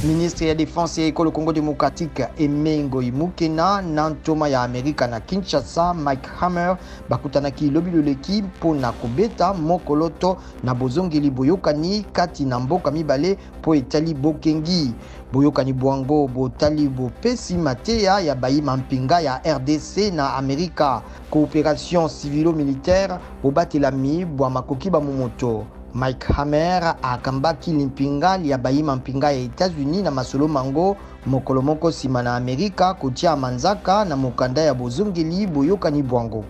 Ministre ya Défense ya Ekolo Congo Démocratique Emengo Imukena na ntoma ya Amerika na Kinshasa Mike Hammer bakutanaki lobi loleki mpona kobeta mokoloto na bozongeli boyokani kati na mboka mibale po etali bokengi. Boyokani bwango botali bopesi mateya ya bayima mpinga ya RDC na Amerika. Coopération civilo-militaire bobatelami bwa makoki ba momoto. Mike Hammer akambaki limpinga ya bayima mpinga ya États-Unis na masolo mango mokolo moko sima na Amerika kotia manzaka na mokanda ya bozongeli boyokani bwango.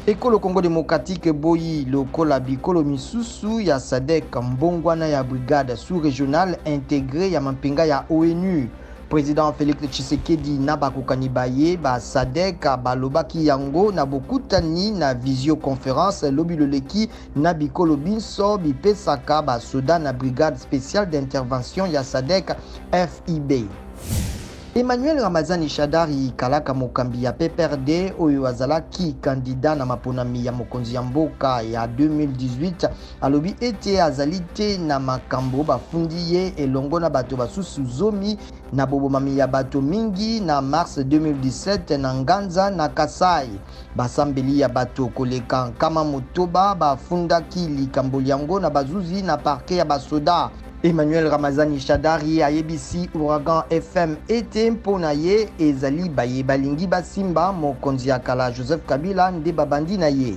Ekolo Congo Démocratique boyi lokola bikolo misusu ya SADC mbongwana ya brigade sous-régionale intégrée ya mampinga ya ONU. Président Félix Tshisekedi na bakokani baye ba SADC balobaki yango na bokutani na visioconférence lobi loleki na bikolo binso bipesaka ba soda na brigade spéciale d'intervention ya SADC FIB. Emmanuel Ramazani Shadari kalaka mokambi ya PPRD oyo azalaki candidat na maponami ya mokonzi ya mboka ya 2018 alobi ete azalite na makambo bafundi ye elongo na bato basusu zomi na bobomami ya bato mingi na mars 2017 na Nganza na Kasai. Basambeli ya bato koleka kama motoba bafundaki likambo yango na bazuzi na parke ya basoda. Emmanuel Ramazani Shadari ayebisi Ouragan FM ete mpona ye ezali baye balingi basimba mokonzi ya kala Joseph Kabila nde babandi na ye.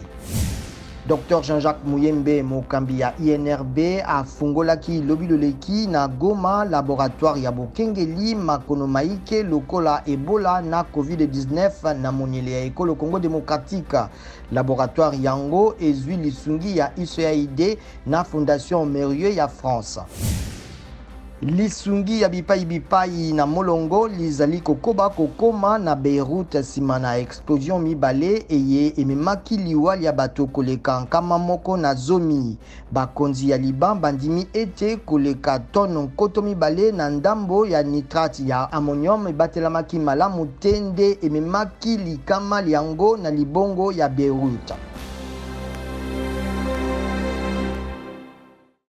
Dr Jean-Jacques Muyembe mokambi ya INRB afungolaki lobi loleki na Goma laboratoire ya bokengeli makono maike lokola Ebola na COVID-19 na moniele ya Ekolo Congo Démocratique. Laboratoire yango ezwi lisungi ya USAID na Fondation Mérieux ya France. Lisungi ya bipai na molongo lizali kokoba kokoma na Beirut sima na explosion mibale eye ememaki liwali ya bato koleka nkama moko na zomi. Bakonzi ya Liban bandimi ete koleka tono nkoto mibale na ndambo ya nitrate ya ammonium ebatelamaki malamu tende ememaki likama liango na libongo ya Beirut.